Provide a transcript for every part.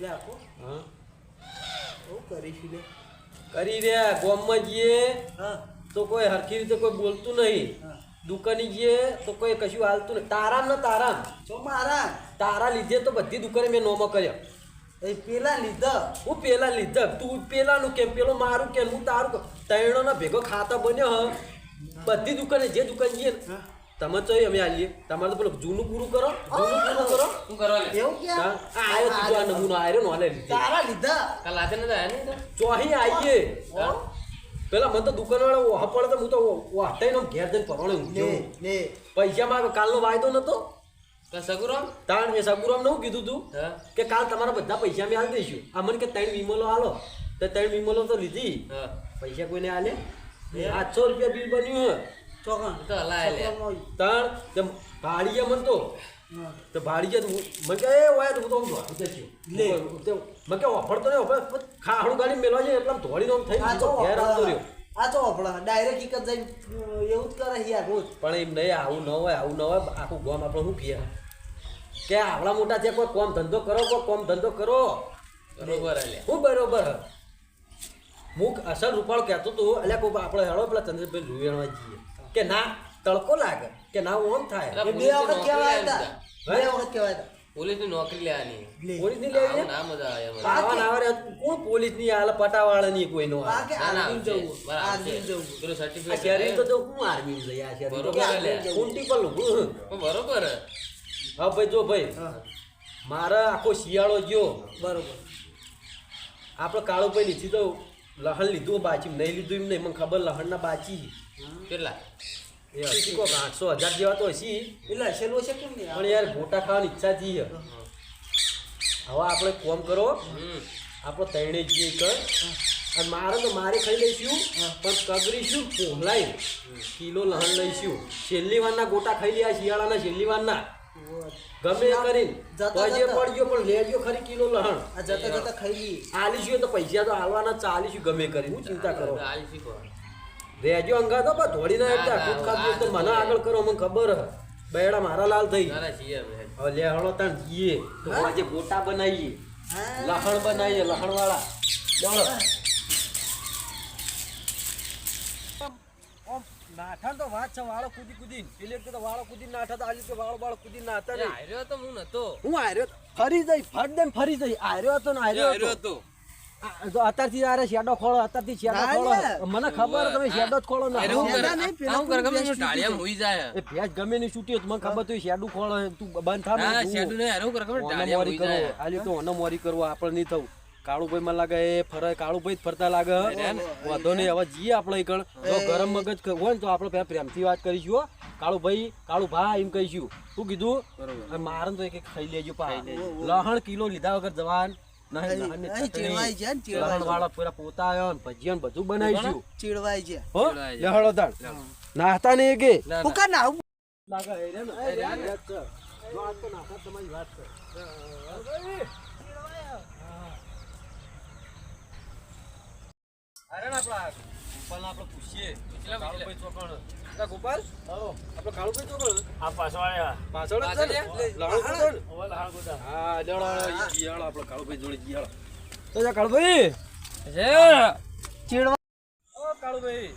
લે આપો હા હું કરીશું લે કરી રહ્યા ગોમમાં જઈએ હા તો કોઈ હરખી રીતે કોઈ બોલતું નહીં હા દુકાને જઈએ તો કોઈ કશું હાલતું નહીં તારામ ને તારામ જો મારા તારા લીધે તો બધી દુકાને મેં નોમો કર્યા એ પેલા લીધા હું પેલા લીધા તું પેલાનું કેમ પેલો મારું કેમ હું તારું કેમ ત્રણોના ભેગો ખાતા બન્યો હ બધી દુકાને જે દુકાન જઈએ ને તમે તો અમે આલીએ તમારે તો પેલું જૂનું પૂરું કરો જૂનું પૂરું કરો શું કરવા લે એવું ક્યાં આ આયો તું આ નમૂનો આયો નોલે લીધે તારા લીધા કાલ રાતે નતા આયા ને ચોહી આવીએ પેલા મને તો દુકાન વાળા હપડે તો હું તો વાટાઈ નો ઘેર જઈને પરવાણે લે ઊંઘ્યો લે પૈસા માં કાલનો વાયદો નતો તો સગુરામ તાણ એ સગુરામ નવું કીધું તું હા કે કાલ તમારા બધા પૈસા મેં આલી દઈશું આ મને કે 3 વિમલો આલો તો 3 વિમલો તો લીધી હા પૈસા કોઈને આલે 800 રૂપિયા બિલ બન્યું ચોકણ તો હલાય લે તાણ તે ભાડીએ મન તો તો ભાડીએ મને કે એ વાય તો હું તો આમ ધોતું જશું લે. મને કે ઓફરતો નહીં ઓફર ખાડું ગાડી મેળવા જાય એટલે આમ ધોળીનો આમ થઈ આ તો ઘેર આવતો રહ્યો આ તો આપણા ડાયરેક્ટ એક જ જઈને એવું જ કરે યાર રોજ પણ એમ નહીં આવું ન હોય આખું ગામ આપણે શું કહે કે આવડા મોટા છે કોઈ કોમ ધંધો કરો કોઈ કોમ ધંધો કરો બરોબર લે હું બરોબર હું અસલ રૂપાળ કહેતો હતો એટલે કોઈ આપણે હેળો પેલા ચંદ્રભાઈ રૂવેણવા જઈએ કે ના તડકો લાગે કે ના ઓમ થાય એ બે વખત કહેવાય હતા બે હે? વખત કહેવાય હતા પોલીસની નોકરી લેવાની લે પોલીસ ની લેવી આવું ના મજા આવે મને. આવા ના આવે કોણ પોલીસ ની આલે પટાવાળા ની કોઈ નો આ કે ના ના આર્મી આવશે. જવું બરાબર આર્મી છે. જવું પેલું આ certificate શહેરી તો આવે. જો હું આર્મી જઈ આ શહેરી તો બરોબર લે. કુંટી પર ઊભું. પણ બરોબર હે. હા ભાઈ જો ભાઈ હા મારા આખો શિયાળો ગયો બરોબર આપણે કાળુભાઈ લીધી તો લહણ લીધું બાચી નહીં લીધું એમ નહીં મને ખબર લહણના બાચી કેટલા એ હસી કોક 800,000 જેવા તો હસી એટલે હસેલું છે કેમ નહીં પણ યાર ગોટા ખાવાની ઈચ્છા જી હવે આપણે કોમ કરો આપણો તૈણે જઈએ કર અને મારે તો મારે ખાઈ લઈશું પણ કગરીશું પોહલાઈ કિલો લહણ લઈશું છેલ્લી વારના ગોટા ખાઈ લ્યા શિયાળાના છેલ્લી વારના ગમે એ કરીને જતા પજે જતા. પડજો પણ લેજો ખરી કિલો લહણ આ જતા જતા ખાઈ લઈએ આલીશું તો પૈસા તો હાલવાના ચાલીશું ગમે કરી હું ચિંતા કરો હાલ શીખો રેજો અંગા તો પણ ધોડી ના એકતા ખુદ ખાધું તો મને આગળ કરો મને ખબર હે બેડા મારા લાલ થઈ તારા છીએ અમે. હવે લે હળો તાણ જઈએ તો આજે ગોટા બનાવીએ હા લહણ બનાવીએ લહણ વાળા બોલો નાઠા તો વાત છે વાળો કૂદી કૂદી પેલે તો વાળો કૂદી નાઠા તો આજે તો વાળો કૂદી નાતા અરે નહીં હાર્યો તો હું નતો હું આર્યો ફરી જઈ ફટ દે ફરી જઈ આર્યો હતો ને આર્યો હાર્યો હતો હતો તો અત્યારથી આરે શેડો ખોળો અત્યારથી શેડો ના ખોળો લે. મને ખબર તમે શેડો જ ખોળો અરે ને હું શેડા કરે? નહીં, પેલા આવું કરે કોઈ ખબર? બેસ્ટ ડાળિયા છે. મોઈ જાય એ ભેંસ ગમે ની છૂટી મને ખબર તો શેડું ખોળો તું બંધ થા ના શેડું નહીં હારું કરે ખબર? ડાળિયા મોરી મોઈ કરો જાય આલી તો ઓનો મોરી કરવો આપણે નહીં થવું કાળુભાઈ માં લાગે એ ફરે કાળુભાઈ જ ફરતા લાગે વાંધો નહીં હવે જઈએ આપણે ઈ કણ જો ગરમ મગજ હોય ને તો આપણે પેલા પ્રેમથી વાત કરીશું હો. કાળુભા એમ કહીશું શું કીધું અને મારે તો એક ખાઈ લેજો પા લહણ કિલો લીધા વગર જવાન નહીં લહણની અહીં ચીડવાય છે ને, ચટણી, ચીડવાય લહણ વાળા પેલા પોતા આવ્યા ને ભજીયા ને બધું બનાવીશું ચીડવાય છે હો ચીડવાય છે. લેહળો તાણ નાસ્તા નહીં કે ના, ના. હું કા ના આવું? લાગે એ રે ને, એ રે ને, વાત કર. જો આજ તો નાસ્તા તમારી વાત કર અરે ના આપણા ગોપાલને આપણે પૂછીએ કાળુભાઈ ચોકણ અલા ગોપાલ આપણે કાળુભાઈ ચોકણ આ પાછવાળા પાછળ જ છે ને? પાછળ લહણ ગોતો ને? ઓવલ હાલ ગોતા હા લેવડો જીયાળો આપણે કાળુભાઈ જોડે જીયાળો તો જા કાળુભાઈ ચીડવા ઓ કાળુભાઈ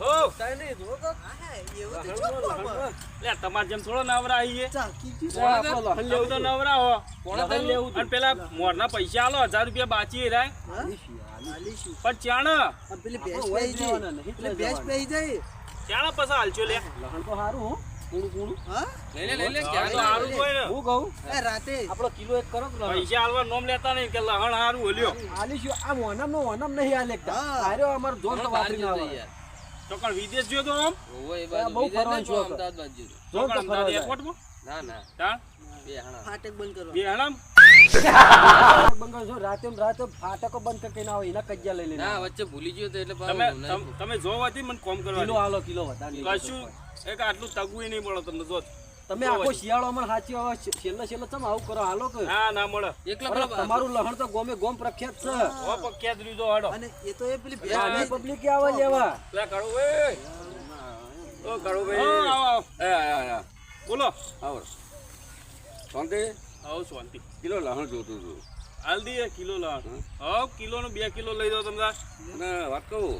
હો કાઈ નહીં જો તો એવું તો ચોખ્ખું લે તમારે જેમ થોડો નવરા આવીએ ચાકી ગયું. કોણ આપણો લહણ લેવું લેવું તો તો નવરા હો લહણ લેવું અને પેલા મોરના પૈસા આલો 1000 રૂપિયા બાચી રાય હા? આલીશું. પણ ચાણ આ પેલી ભેંસ આપણે પેઈ જાય. જવાના નહીં, પેલી એટલે ભેંસ જવાના. પેઈ જાય. ચાણ પછી હાલજો લે લહણ તો સારું હો કૂણું કૂણું હા? લઈ લે ક્યાં તો હારું કોઈ ને હું કહું એ રાતે આપણો કિલો એક કરો તો લહણ પૈસા હાલવા નોમ લેતા નહીં કે લહણ હારું ઓલ્યો આલીશું આ મોનમ નહીં આ લેખતા હા. આર્યો અમાર જોર તો વાપરી ના આવે તો કણ વિદેશ ગયો તો આમ ઓવો એ આ બહુ બાજુ બીજે ફરવાનું ને શોખ. અમદાવાદ બાજુ તો જોર કણ તો અમદાવાદ ફરવા એરપોર્ટમાં ના ના ચાણ બે હાણા ફાટક બંધ કરવા. બે હાણામ બંગાળ જો રાતે ફાટકો બંધ કરી ના હોય એના કજ્જા લઈ લેના ના વચ્ચે ભૂલી ગયો તો એટલે તમે પાછું તમે જોવાથી મને કોમ કિલો કરવા હાલો કિલો વધારે કશું એક આટલું તગવું નહીં મળે તમને જો તમે આખો શિયાળો અમર સાચી હવે છેલ્લે ચમ આવું કરો હાલો કે ના ના મળે એકલા અરે પેલા તમારું લહણ તો ગોમે ગોમ પ્રખ્યાત છે ઓ પક્યા રીજો હડો અને એ તો એ પેલી આની ભેંસ પબ્લિક આવે લેવા લે કાળુ ભાઈ ઓ કાળુ આવો એ બોલો આવો શાંતિ આવો શાંતિ કિલો લહણ જોતું હતું હાલ દઈએ કિલો લાવ કિલો નો 2 કિલો લઈ દો તમે અને વાત કહું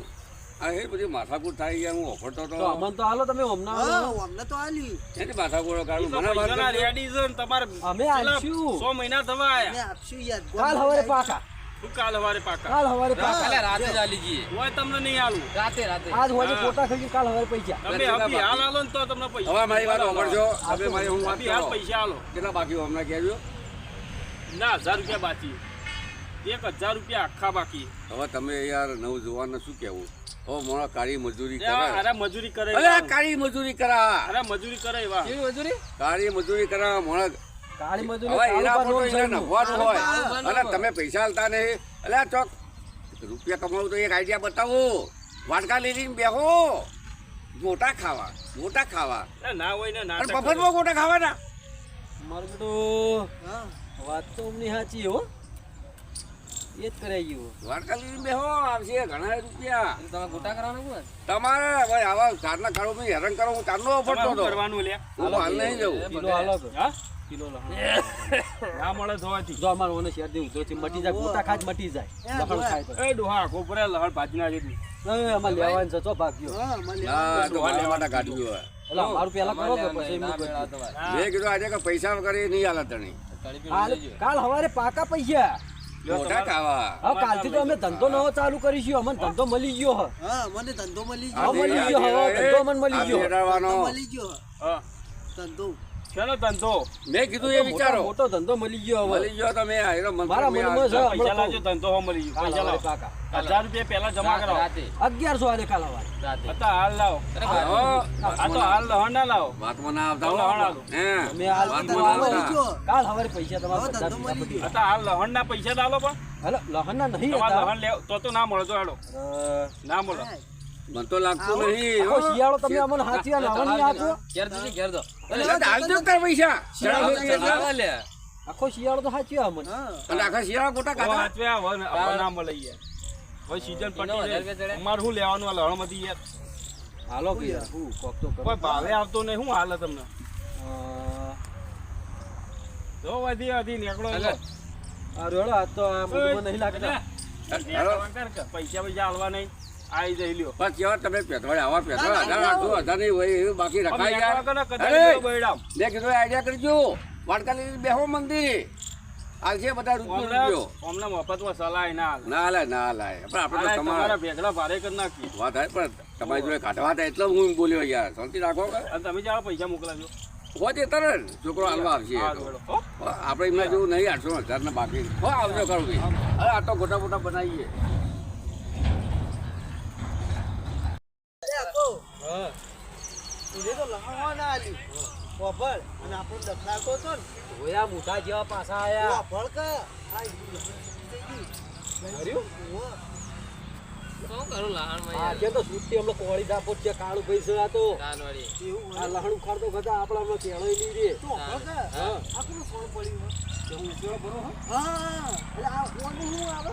આ એ બધી માથાકૂટ થાય ગયા હું ઓફરતો તો તો અમન તો હાલો તમે હમણાં હા અમને તો આલી એની માથાકૂટ કાઢું મને વાત પૈસા કરજો. રેડી છે ને તમારે અમે આલશું 100 મહિના થવા અમે આયા આપશું યાર કાલ હવારે પાકા તું કાલ હવારે પાકા કાલ હવારે પાકા કાલે રાતે જ આલી જઈએ હોય તમને નહીં આલું રાતે રાતે આજ હોય પોતા ખાઈ કાલ હવારે પૈસા તમે અભી હાલ આલો ને તો તમને પૈસા હવે મારી વાત સાંભળજો હવે મારી હું વાત અભી હાલ કરો પૈસા આલો કેટલા બાકી હમણાં કહેજો ના 1000 રૂપિયા બાકી 1000 રૂપિયા આખા બાકી હવે તમે યાર નવજુવાનને શું કહેવું ઓ મોણા કાળી મજૂરી કરે અરે મજૂરી કરે અરે આ કાળી મજૂરી કરા અરે મજૂરી કરે એવા કેવી મજૂરી કાળી મજૂરી કરા મોણા કાળી મજૂરી હવે કાળું એના પાન પર તો રોજ એને જવાનું. નફવાનું હોય અને તમે પૈસા આલતા નહીં એટલે આ ચોક રૂપિયા કમાવું તો એક આઈડિયા બતાવો વાટકા લઈને બેહો ગોટા ખાવા એ ના હોય ને અને નાટક મફતમાં ગોટા ખાવાના મારું બેટું હા વાત તો અમની સાચી હો એ જ કરાઈ ગયું વાટકા લઈને બેહો આવશે ઘણા રૂપિયા તમે ગોટા કરવાનું કોણ તમારે ભાઈ આવા ચારના કાળો મેં હેરાન કરો હું ચારનો તમારે ઓફરતો શું હતો કરવાનું લે હું હાલ નહીં જવું કિલો હાલો તો હા કિલો લાવો. ના મળે ધોવાથી જો અમારો ઓને શેર દે ઉતરો છે મટી જાય ગોટા ખાજ મટી જાય લખણ ખાય તો એ ડોહા ગોપરે લહળ ભાજી ના જેટલી એ અમાર લેવાનું છે ચો ભાગ્યો હા મને ના તો મારા માટે કાઢ્યું હોય એટલે મારું પેલા કરો તો પછી ના હું મેળા કરું. તમારે મેં કીધું આજે કે પૈસા વગર એ નહીં હાલે તણી તળી પી હાલ લેજો કાલ હવારે પાકા પૈસા ગોટા ખાવા હવે કાલથી તો અમે ધંધો નવો ચાલુ કરીશું અમને ધંધો મળી ગયો હ હા મને ધંધો મળી હા, ગયો મળી ગયો હવે ધંધો મને મળી ગયો બેટાડવાનો. ધંધો મળી ગયો હા ધંધો શેનો ધંધો મેં કીધું એ વિચારો મોટો ધંધો મળી ગયો હવે મળી ગયો તમે આયરો મન મારા મેં મનમાં છે. પૈસા લાવજો ધંધો હો મળી ગયો કાલ પૈસા હવારે લાવો પાકા 1000 રૂપિયા પહેલા જમા કરાવો રાતે 1100 આલે કાલ હવારે રાતે હતા હાલ લાવો આ તો હાલ લહણ ના લાવો વાતમાં ના આવતા તમને હો. હણાલો. હે અમે હાલ વાતમાં કીધું ના હાલો. આવતા. ગયો કાલ હવારે પૈસા તમારા હવે બધા ધંધો મળી ગયો. હતા હાલ લહણ ના પૈસા ડાલો પણ હાલો લહણના નહીં તમારે હતા લહણ લેવ તો ના મળે તો હેડો ના મળે મને તો લાગતું નહીં આખો શિયાળો તમે અમને હાચી આ લાવવાની આપો ઘેર દીધી ઘેર દો હાલજો તાર પૈસા લાવા લે આખો શિયાળો તો હાચી અમને હા અને આખા શિયાળા ગોટા હવે ખાતા હાચવ્યા, હવે ના મળે યાર હવે સીઝન પટી વધારે જાય ચડે. અમારે શું લેવાનું આ લહણમાંથી યાર હાલો કે યાર હું કોક તો કરો. કોઈ ભાવે આવતો નહીં શું હાલે તમને અ, જો વધી વધી નીકળો હાલે. આ રેડો આ તો આ બધું નહીં લાગતા પૈસા હાલવા નહીં આઈ જઈ લ્યો પણ કેવા તમે પેટવાડે આવા પેટવાડે 1800 નહીં હોય એવું બાકી અમે રખાય યાર નીકળો કે કદાચ અરે! લ્યો બૈડામ. મેં કીધું આઈડિયા કરજો વાટકા લઈને બેહો મંદિર આજે બધા રૂપિયો અમને મફતમાં સલાહ ના હાલે. ના લાય ના લાય પણ આપણે તો હાલે, તમારા તમારા ભેગડા ભારે કરી નાખી વાત થાય પણ તમારી જોડે કાઢવા હતા એટલે હું બોલ્યો યાર શાંતિ રાખો કે અને તમે જાઓ પૈસા મોકલાજો હોજે તરત છોકરો હાલવા આવશે એ હા, તો. જોડો. હો. આપણે એમના જેવું નહીં 800,000 ને બાકી હો આવજો કરું ભાઈ અરે આ તો ગોટા ગોટા બનાવીએ અરે આકો તું તો લહણવા ના આલ્યું વફળ અને આપણો દખલાકો હતો ને ઓયા મોટા જેવા પાછા આયા વફળ કે આ ઈ લહણ થઈ ગઈ. ઓહો. શું કરું લહાણમાં આ યાર કે તો સુટ્ટી હમણાં કોળી દાપો છે કાળું પૈસા આ તો કાનવાડી એવું આ હોય. લહણ ઉખાડતો ખતા આપણા હમણાં કેળો નહીં રે તું વફળ કે હા. આ કોનું સોણ પડ્યું હોય? તો હું કેળો ભરો હો હા એટલે આ કોનું શું આવે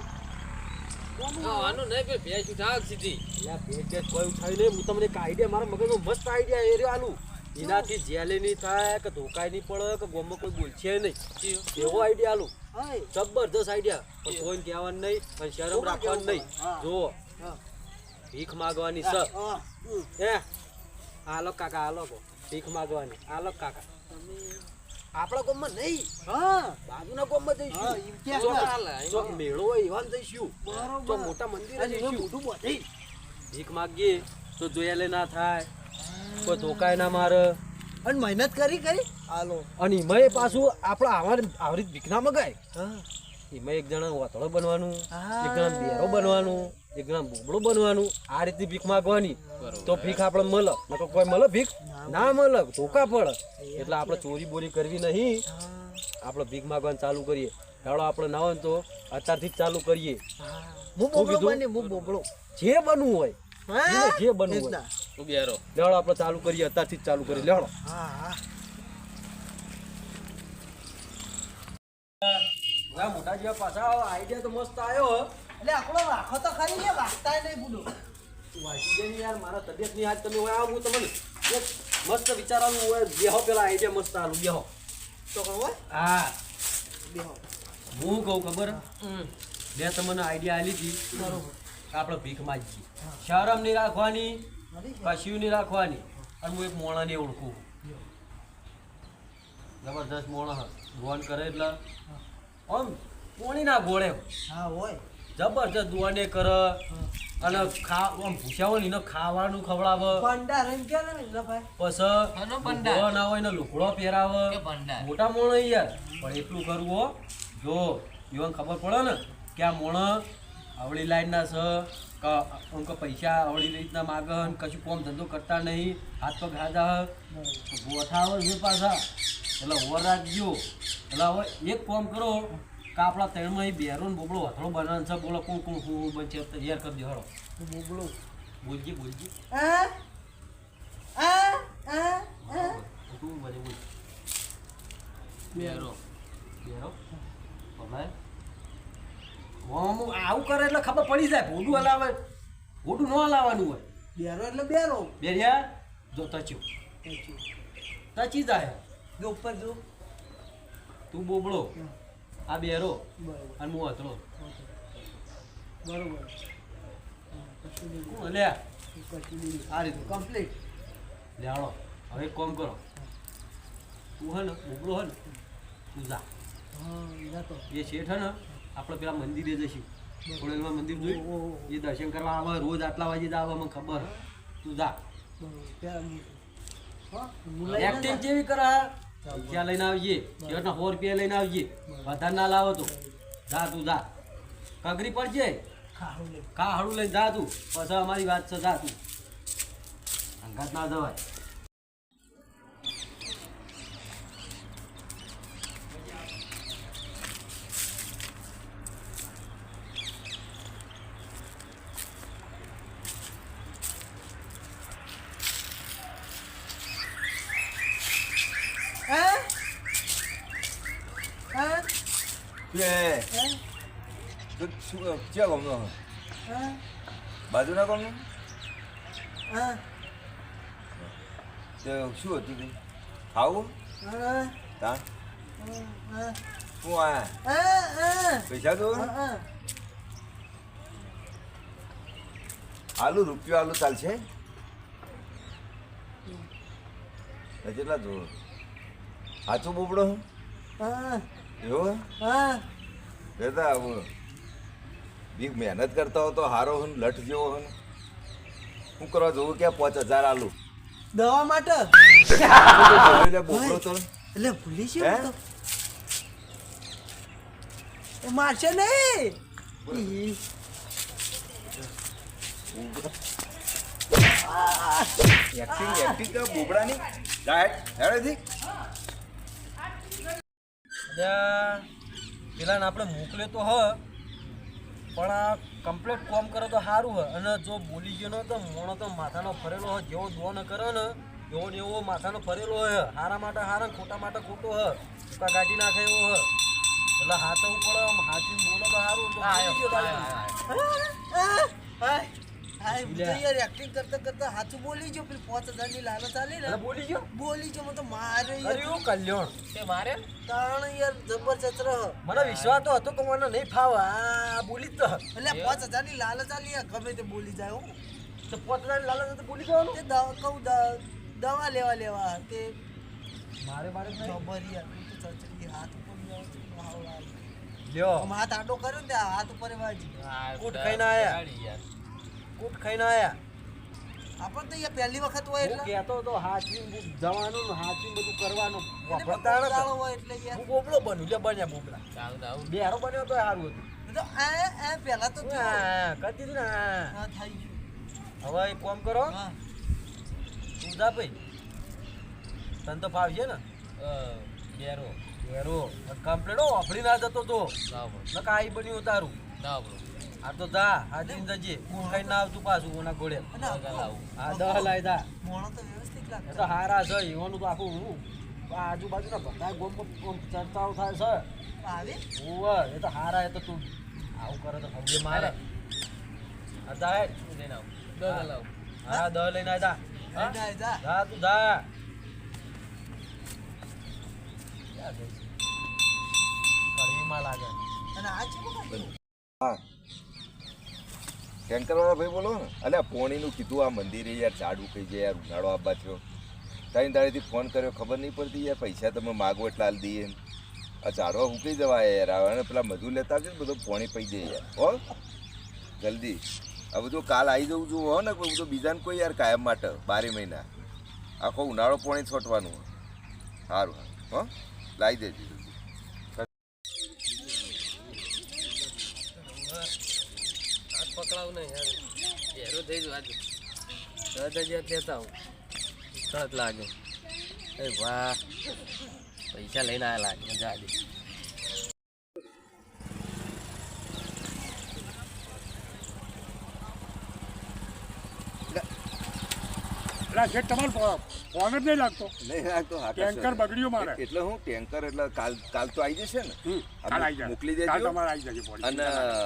કોનું આવે? આનું નહીં પે ભેંસ ઉઠાવ સીધી યા પેટ પેટ કોઈ ઉઠાવી નહીં હું તમને એક આઈડિયા મારા મગજનો મસ્ત આઈડિયા એ રહ્યો આલું એનાથી જેલે નહીં થાય કે ધોકાય નહીં પડે કે ગોમમાં કોઈ બોલશે નહીં એવો આઈડિયા આલું હાય. જબરદસ્ત આઈડિયા પણ કોઈને કહેવાનું નહીં અને શરમ રાખવાનું નહીં હા. જુઓ હા. ભીખ માગવાની સ હા. હે હાલો કાકા હાલો કો ભીખ માગવાની હાલો કાકા આપણા ગામમાં નહીં હા બાજુના ગામમાં હા, જઈશું એમ ક્યાં ચોક- ચાલે? ચોક મેળો હોય એવા જઈશું બરોબર. તો મોટા મંદિરે અને એનું જઈશું મોઢું બધે. ભીખ માગીએ તો જોયેલે ના થાય કોઈ ધોકાય ના મારે અને મહેનત કરી હાલો અને એમાં પાછું આપણે આવરી ભીખ ના મગાય હા એમાં એક જણા વાતળો બનવાનું હા. એક જણા બેરો બનવાનું એક જણા બોબડો બનવાનું આ રીતે ભીખ માગવાની તો ભીખ આપણે મળે નકર કોઈ મળે ભીખ ના મળે ધોકા પડે એટલે આપણે ચોરી બોરી કરવી નહીં આપણે ભીખ માગવાનું ચાલુ કરીએ ચાલો આપણે ના હોય ને તો અત્યારથી જ ચાલુ કરીએ હું શું બોબડો કીધું? બની હું બોબડો જે બનવું હોય હા? જે બનવું એ જ હોય ના. તું બેરો લેવડો આપણે ચાલુ કરીએ અત્યારથી જ ચાલુ કરીએ લેવડો હા હા મોટા જેવા પાછા આઈડિયા તો મસ્ત આવ્યો એટલે આપણો રાખો તો ખરી ને વાગતા નહીં બુડો વાંચી યાર મારા તબિયત ની આજ તમે હોય હું તમને એક મસ્ત વિચારવાનું હોય બેહો પેલા આઈડિયા મસ્ત આલું બેહો તો કહો હા બેહો હું કહું ખબર મેં તમને આઈડિયા આલી હતી બરોબર કે આપણે ભીખ માંગીએ શરમ નહીં રાખવાની કશું નહીં રાખવાની અને હું એક મોણાને ઓળખું જબરદસ્ત મોણા ગોન કરે એટલે આમ કોણી ના ગોળે હા હોય જબરદસ્ત દુવાને કરે અને આમ ભૂસ્યા હોય ને એને ખાવાનું ખવડાવે ભંડાર એમ કે ને ભાઈ આનો પછી ભંડાર. ભૂવો ના હોય ને લુગડો પહેરાવે કે ભંડાર. મોટા મોણો યાર પણ એટલું કરવું હો જો યુવાન ખબર પડે ને કે આ મોણો આવડી લાઈનના છે કે અમુક પૈસા આવડી રીતના માગે ને કશું કોમ ધંધો કરતા નહીં હાથ પગ હાથા ગોઠાવે છે પાછા એટલે ઓવર રાખજો એટલે હવે એક કામ કરો કે આપણા ત્રણમાં બેરો ને બોબળો હથડો બનાવવાનો છે બોલો કોણ કોણ હું બનશે તૈયાર કરી દો હળો બોબડો બોલજે બોલજે તું બધે બોલ બેરો. બેરો હવે આવું કરે એટલે ખબર પડી જાય ભોડું હલાવે ભોડું ન હલાવવાનું હોય બેરો એટલે બેરો બેરિયા જો તચ્યું તચી જાય જો ઉપર જો તું બોબળો આ બેરો બરોબર અને હું હતળો બરોબર કશું નહીં કોણ લ્યા કશું નહીં આ રીતનું કમ્પ્લીટ લેવાડો હવે એક કામ કરો તું હે ને બોબળો હે ને તું જા હા જાતો એ શેઠ હે ને આપણે પેલા મંદિરે જઈશું ખોડેલમાં મંદિર જોયું ઓહો. એ દર્શન કરવા આવે રોજ આટલા વાગે જ આવે મને ખબર તું જા બરોબર ત્યાં હા હું લઈને એક્ટિંગ જેવી કરે ત્યાં લઈને આવજે શેઠના 100 રૂપિયા લઈને આવજે વધારે ના લાવો તો જા તું જા કગરી પડજે ખાવું લે કા હળું લઈને જા તું પછી અમારી વાત છે જા તું અંગાત ના જવાય હા હા કે તું શું ક્યાં ગમનો હા બાજુના ગમનો હા તે શું હતું તું ખાવું હા તા હા શું આયા હા પૈસા તો હા આલુ રૂપિયો આલુ ચાલશે કેટલા જો સાચું બોબડો હા એવો હા કહેતા આવું બી મહેનત કરતા હો તો હારો હન લઠ જેવો હન શું કરવા જોવું કે 5000 આલુ દવા માટે એટલે બોબડો તો એટલે ભૂલી છે હે? તો એ મારશે નહીં ઈ. એક્ટિંગ કે બોબડાની રાઈટ હેડેથી પેલા ને આપણે મોકલે તો હ પણ આ કમ્પ્લીટ કોમ કરે તો સારું હ અને જો બોલી ગયો ને તો મોણો તો માથાનો ફરેલો હ જેવો દો ન કરે ને એવો ને એવો માથાનો ફરેલો હ હારા માટે હારા ખોટા માટે ખોટો હ ટૂંકા કાઢી નાખે એવો હ એટલે હાથવું પડે આમ હાચું બોલો તો સારું તો બોલી ગયો તારે. હું તો યાર એક્ટિંગ કરતા કરતા હાથું બોલી ગયો પેલી 5000 ની લાલચ આલી ને એટલે બોલી ગયો બોલી ગયો મને તો મારે અરે યાર એવું કલ્યાણ તે મારે તાણ યાર જબરજસ્ત રહ મને વિશ્વાસ તો હતો કે મને નહીં ફાવે આ બોલી જ તો હ. એટલે 5000 ની લાલચ આલી યાર ગમે તે બોલી જાય હો તો 5000 લાલચ તો બોલી જવાનું તે દવા લેવા તે મારે મારે નહીં. ખબર યાર હું તો ચચરી હાથ ઉપર બી આવે છે, હાવ લાગે. લ્યો આમ હાથ આડો કર્યો ને તે હાથ ઉપર એ વાજી કૂટ ખાઈને આયા. ગાડી યાર. કૂટ ખાઈને આયા આપણે તો યાર પહેલી વખત હોય હું એટલે કહેતો તો હાચવીને જવાનું ને હાચવીને બધું કરવાનું એટલે વફરતા નતો. દાડો હોય એટલે યાર હું બોબડો બન્યું લે બન્યા બોબડા ચાલ તો આવું. બેરો બન્યો તો સારું હતું એ તો આ પહેલા તો થયું. હા, કરી દીધું ને હા. હા થઈ ગયું હવે એક કામ કરો હા તું જા ભાઈ તને તો ફાવશે ને બેરો. બેરો કમ્પ્લેટ ઓફરી ના જતો તો ના બરો. નકા આઈ બન્યું તારું ના બરો. આ તો જા હાચવીને જજે કૂટ ખાઈને ના આવતું પાછું ઓના ઘોડે અને ચાલ આખો આવું. આ દહ લાય દા મોણો તો વ્યવસ્થિત એ લાગે તો હારા છે એવાનું તો આખું હું આજુબાજુના બધા ગોમ ચર્ચાઓ થાય છે આવે ઓવર એ તો હારા એ તો તું આવું કરે તો સમજે મારે આ જા હેડ. લઈને આવું. દસ લાવું. હા દહ લઈને આ જા હા? જા જા જા તું જા ક્યાં ગઈ? કઢીમાં લાગે અને આ છે બકા હા ટેન્કર વાળા ભાઈ બોલો ને અલ્યા પોણીનું કીધું આ મંદિરે યાર ઝાડું કહી જાય યાર ઉનાળો આવવા થયો ત્રણ દાડેથી ફોન કર્યો ખબર નહીં પડતી યાર પૈસા તમે માગો એટલા હાલ દઈએ આ ઝાડવા ઉકળી જવાય યાર અને પેલા મજૂર લેતા આવજો ને બધું પોણી પી જાય યાર હો જલ્દી આ બધું કાલ આવી જવું છું હો ને બધું બીજાને કોઈ યાર કાયમ માટે 12 મહિના આખો ઉનાળો પોણી છોટવાનું સારું હો લાવી દેજો હાથ પકડાવ ને યાર ઘેરો થઈ જુ આજે દરજ્યા લેતા હું સરસ લાગે એ વાહ પૈસા લઈને આયા લાગે મજા આવી એટલે શેઠ તમારો ફોન જ નહીં લાગતો નહીં રાખતો ટેન્કર બગડ્યું મારે એટલે હું ટેન્કર એટલે કાલ તો આવી જશે ને કાલ આવી જાય મોકલી કાલ દેજો તમારે આવી જશે પોણી. અને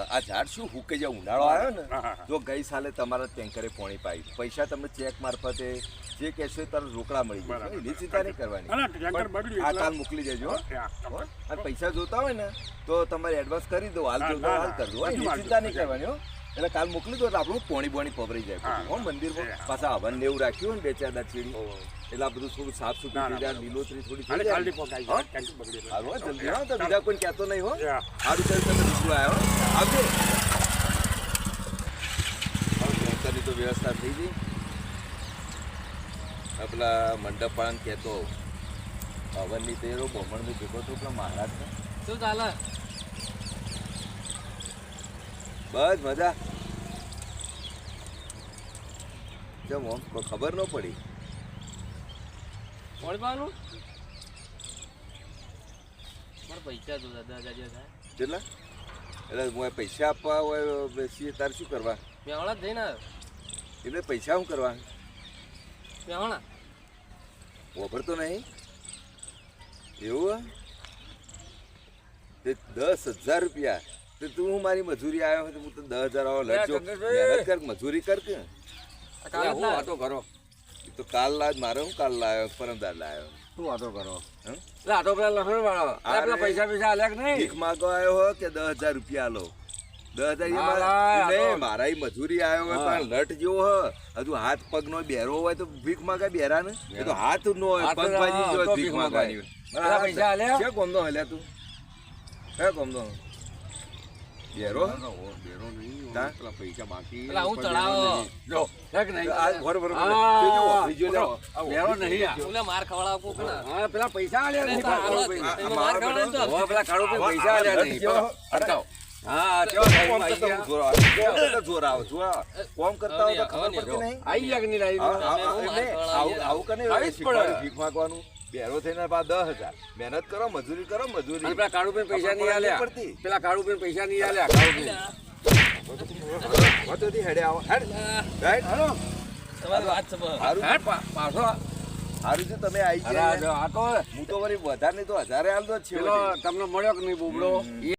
આ ઝાડ શું હુકાઈ જાય ઉનાળો આવ્યો ને હા, હા. જો ગઈ સાલે તમારા ટેન્કરે પોણી પાઈ પૈસા તમને ચેક મારફતે જે કહેશો એ તરત રોકડા મળી જશે બરાબર. એની ચિંતા નહીં કરવાની ના, ના, ટેન્કર પણ બગડ્યું આ એટલે- કાલ મોકલી દેજો હો. હા, હો? અને પૈસા જોતા હોય ને તો તમારે એડવાન્સ કરી દો હાલ હા, જોતો ના, હાલ ના. કરી દો હો. બધું એની મારી ચિંતા જોડે. નહીં કરવાની હો એટલે કાલ મોકલી દો એટલે આપણું પોણી બોણી પવરાઈ જાય હા. હો મંદિરમાં હા. પાછા હવન ને એવું રાખ્યું હોય ને 2-4 ચીડી એટલે આ બધું થોડું સાફ સુથરું ના, ના, થઈ જાય બરાબર. લીલોતરી થોડી થઈ કાલે જાય કાલથી પોકાઈ હો? જાય ટેન્કર બગડ્યું એટલે. સારું હો, જલ્દી હો તો બીજા કોઈ કહેતો નહીં હો હા. સારું ચાલ તમે દીકરો આવ્યો આવજો ટેન્કરની તો વ્યવસ્થા થઈ ગઈ આ પેલા મંડપ વાળાને કહેતો હવનની તેરો બ્રાહ્મણની ભેગો તો પેલા મહારાજને શું ચાલે બસ મજા જેમ આમ કોઈ ખબર ન પડી પોણી પાવાનું મારે પૈસા તો દાદા થાય કેટલા એટલે હું પૈસા આપવા હોય બેસીએ તારે શું કરવા મેવાણા જ જઈને આવ્યો એટલે પૈસા શું કરવા મેવાણા વાપરતો નહીં એવું તે 10,000 રૂપિયા તે તું હું મારી મજૂરી આવ્યો હોય તો હું તો 10,000 આવો લડજો મહેનત કર મજૂરી કર કે કાલે જ વાતો કરો એ તો કાલ લાજ મારો હું કાલ લાવ્યો પરમદાર લાવ્યો શું વાતો કરો હમ? એટલે આ તો પેલા લખણ વાળો આ પેલા પૈસા પૈસા આલ્યા કે નહીં ભીખ માગો આવ્યો હો કે 10,000 રૂપિયા આલો 10,000 એ હા, મારા આ તો- નહીં, મારા ઈ મજૂરી આવ્યો હોય હા. પણ લટ જેવો હ હજુ હાથ પગ નો બેરો હોય તો ભીખ માગા બેરા ને એ તો હાથ નો હોય હાથ પગ તો બાજી જ હોય તો ભીખ ભીખ માગવાની હોય. પેલા પૈસા આલ્યા? છે કોમનો હલ્યા તું હે કોમનો બેરો તા? પેલા પૈસા બાકી પેલા હું ચડાવો જો હે કે નહીં? આ બરોબર હા. જોજો, વાપરી જો લેવો. આ બેરો નહીં આ. ઓલે માર ખવડાવ કોક ને હા પેલા પૈસા આલ્યા નહીં અરે પેલા તો કાળુભાઈ. એમાં માર ખવડાવ તો હવે પેલા કાળુભાઈ પૈસા આલ્યા નહીં જેવો- અટકાવ. હા કેવા કોમ ટાઈમમાં કરતા આઈ હું ગયા? જોર આવે, જોર આવે. કોમ કરતા હોય તો ખબર પડતી નહીં આઈ ગયા કે નહીં લાવી? આવું કને આવી જ શીખવાડ્યું પડે. ભીખ માંગવાનું બેરો થઈને પા 10,000 મહેનત કરો મજૂરી કરો અને મજૂરી પેલા કાળુભાઈ પૈસા નહીં આલ્યા પડતી. પેલા કાળુભાઈ પૈસા નહીં આલ્યા કાળુભાઈ વાતોથી હેડે આવો હેડ રાઈટ હાલો તમારી વાત છે બસ. હારું હે પાછો હારું છે તમે આવી અરે ગયા આ તો હું તો વળી વધારે નહીં તો 1000 આલ દો જ પેલો છેવટે. તમને મળ્યો કે નહીં બોબડો એ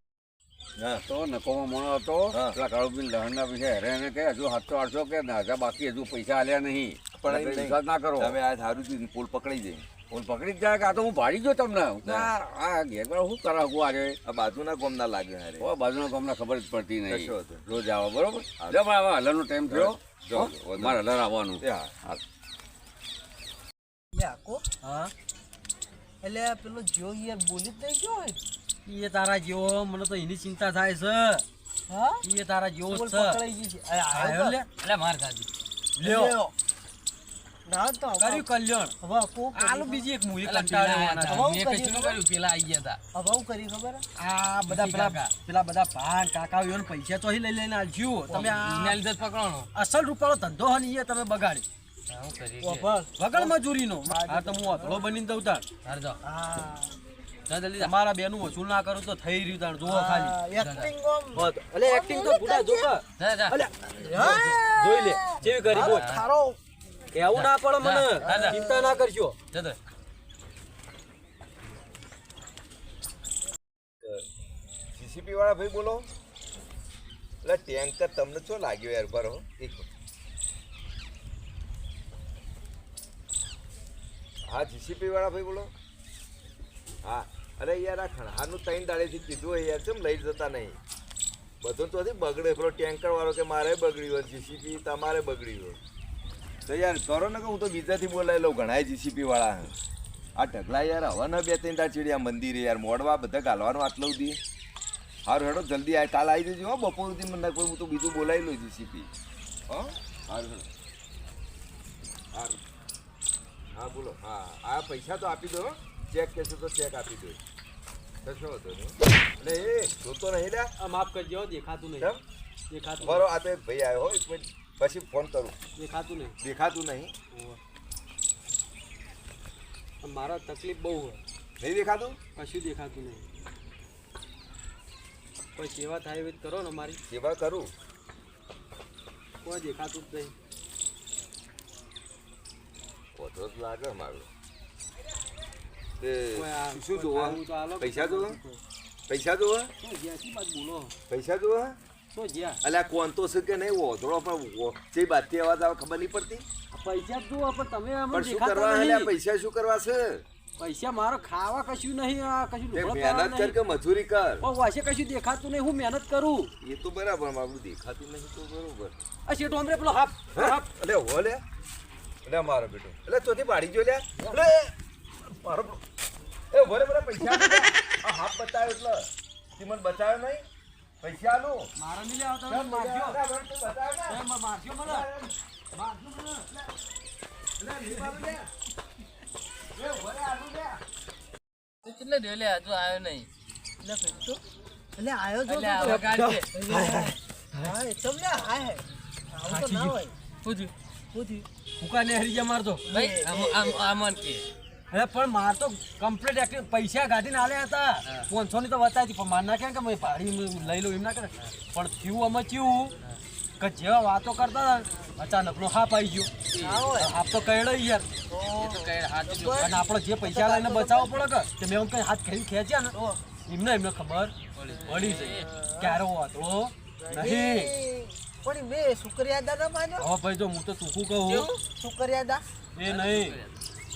હા તો નકોમાં મોણો હતો હા. પેલા કાળુભાઈ લહણના પૈસા હેરાને કે હજુ 700-800 કે 1000 બાકી હજુ પૈસા આલ્યા નહીં પણ એટલે એમ નહીં. વિશ્વાસ ના કરો તમે આ સારું થયું પોલ પકડાઈ જાય ઓલ પકડી જ જાય કે આ તો હું ભાડી ગયો તમને હું કહું, આ ઘેરવાળો શું કરા હું આજે આ બાજુના ગોમ ના લાગે હારે ઓ બાજુના ગામના ખબર જ પડતી નહીં કશો વાંધો રોજ આવો બરોબર જો મારે હવે હલરનો ટાઈમ થયો જો, હો? વાંધો મારે હલર આવવાનું એ હા હાલ. લે આકો હા એટલે પેલો જો યાર બોલી જ નહીં ગયો હોય એ તારા જેવો મને તો એની ચિંતા થાય છે હા એ તારા જેવો જ બોલ છે પકડાઈ ગઈ છે અરે આયો આયો લે એટલે માર ખાધી લ્યો ના તો કર્યું કલ્યાણ હવે કો આલો બીજી એક મૂવી એટલે કંટાળ્યો પેલા હોવાના હતા. મેં કશું ન કર્યું પેલા આઈ ગયા હતા હવે હું કરી ખબર હે? આ બધા ઈ પેલા કાકા. પેલા બધા ભાન કાકાઓ એને પૈસા તો અહીં લઈ લઈને આલજો તમે એના આ લીધે જ પકડવાનો અસલ રૂપાળો ધંધો હે ને એ તમે બગાડી હું કરી વાપર. વગર મજૂરીનો આ તો હું અધળો બનીને દઉં તાર હાર જાઓ હા જા જલ્દી જા તમારા બેનું વસૂલ ના કરું તો થઈ રહ્યું તાર જુઓ ખાલી એક્ટિંગ ઓમ અલે એક્ટિંગ તો બુડા જો કે. જા જા અલે જોઈ લે કેવી કરી બોલ થારો એવું ના પડે મને હા, હા. ચિંતા ના કરશો જતો જીસીપી વાળા ભાઈ બોલો એટલે ટેન્કર તમને શું લાગ્યો યાર બરો એક હા જીસીપી વાળા ભાઈ બોલો હા અરે યાર આ ખણાનું 3 દાડેથી કીધું હોય યાર, ચમ લઈ જતા નહીં? બધું તો બગડે. પેલો ટેન્કર વાળો કે મારે બગડ્યું હોય, જીસીપી તમારે બગડ્યું હોય. તો યાર કરો ને કે હું તો બીજાથી બોલાવી લઉં. ઘણા જીસીપી વાળા હે. આ ઢગલા યાર હવે ન 2-3 દાડ ચીડિયા મંદિરે યાર મોડવા બધા ગાલવાનું આટલું દી. હારું હેડો જલ્દી આ કાલ આવી જજો હો. બપોર સુધી મને કોઈ હું તો બીજું બોલાવી લઉં જીસીપી. હો હારું હારું. હા બોલો. હા આ પૈસા તો આપી દો. ચેક કહેશો તો ચેક આપી દો. કશો હતો નહીં. એટલે એ જોતો નહીં લ્યા. આ માફ કરજો, દેખાતું નહીં. કેમ? દેખાતું બરો આ તો એક ભાઈ આવ્યો હો, એક મિનિટ પછી ફોન કરું. દેખાતું નહીં. દેખાતું નહીં? મારા તકલીફ બહુ હોય. નહીં દેખાતું? કશું દેખાતું નહીં. કોઈ સેવા થાય એવી કરો ને મારી. સેવા કરું. કોઈ દેખાતું જ નહીં. ઓછો જ લાગે મારું. તે કોઈ આ- શું કોઈ જોવા? ખાવું તો આલો. પૈસા જોવા? પૈસા જોવા? શું જ્યાંથી બાદ બોલો? પૈસા જોવા? શું જ્યાં? અલ્યા કોણ તો છે કે નહીં ઓધળો પણ જે બાદથી અવાજ આવે ખબર નહીં પડતી. પૈસા જ જુઓ પણ તમે અમને પણ શું દેખાતા કરવા અલ્યા નહીં. પૈસા શું કરવા છે? પૈસા મારો ખાવા કશું નહીં. આ કશું તે લુગડો મહેનત પહેરવા કર નહીં. કે મજૂરી કર. પણ વાસે કશું દેખાતું નહીં. હું મહેનત કરું. એ તો બરાબર મારું દેખાતું નહીં તો બરોબર. આ શેઠો અમરે પેલો હાફ હાફ એટલે હો લે એટલે મારો બેટો એટલે ચોથી પાડી જો લે એટલે મારો એ ભલે ભલે પૈસા આપો લે. આ હાથ બતાવ્યો એટલે તી મને બતાવ્યો નહીં પૈસા આલું મારા મિલે આવતા હોય તો મારજો. એ મારજો મને. મારજો મને. કેટલે રહ્યો લે હજુ આવ્યો નહીં એટલે આયો જો એટલે આવા ગાડી છે. હા એકદમ લે હાય આવું તો ના હોય. શું થયું? શું થયું? ફૂકાને હરી ગયા મારતો. ભાઈ આમન કે અરે પણ માર તો કમ્પ્લીટ એક્ટિવ પૈસા કાઢીને આલ્યા હતા. 500 ની તો વતાવી પણ માર ના કે મેં ભાડી લઈ લઉં એમ ના કરે. પણ થયું અમે થયું કે જેવા વાતો કરતા હતા અચાનક નો હાપ આવી ગયો. હાપ તો કહેડો યાર. એ તો કઈ હાથ જો અને આપણે જે પૈસા લઈને બચાવવો પડે કે મેં એમ કઈ હાથ ખેંચ્યા ને એમને ખબર પડી જાય ક્યારે વાતળો નહીં. પણ મેં શુક્રિયાદા ના માન્યો. હવે ભાઈ જો હું તો ટૂંકું કહું શુક્રિયાદા એ નહીં.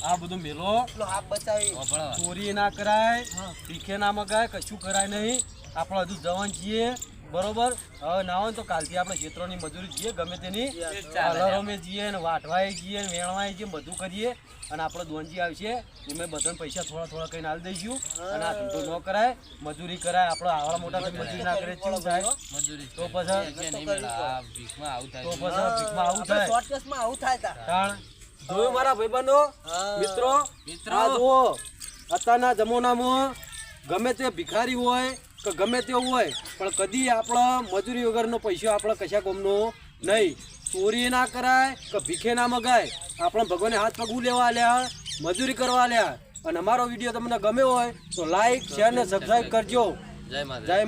આ બધું મેલો પેલો હાથ બચાવી. ચોરી ના કરાય, ભીખે ના મગાય, કશું કરાય નહીં. આપણે હજુ જવાન છીએ બરોબર. હવે ના હોય તો કાલથી આપણે ક્ષેત્રોની મજૂરી જઈએ ગમે તેની કલરોમે જઈએ ને વાટવાય જઈએ ને વેણવાય જઈએ બધું કરીએ. અને આપણે દોનજી આવશે એમાં બધાને પૈસા થોડા થોડા કહીને આલી દઈશું. અને આ ધંધો ન કરાય, મજૂરી કરાય. આપણે આવડા મોટા મજૂરી ના કરે શું થાય? મજૂરી તો પછી ભીખમાં આવું થાય તો પછી ભીખમાં આવું થાય. શોર્ટ કેસમાં આવું થાય તા. તાણ જોયું મારા ભાઈબંધો મિત્રો આ જુઓ અત્યારના જમાનામાં ગમે તે ભિખારી હોય કે ગમે તે હોય પણ કદી આપણા મજૂરી વગરનો પૈસો આપણે કશા ગમનો નહીં. ચોરી ના કરાય કે ભીખે ના મગાય. આપણે ભગવાને હાથ પગું લેવા આલ્યા, મજૂરી કરવા આલ્યા. અને અમારો વિડીયો તમને ગમ્યો હોય તો લાઈક શેર ને સબસ્ક્રાઈબ કરજો. જય માતા. જય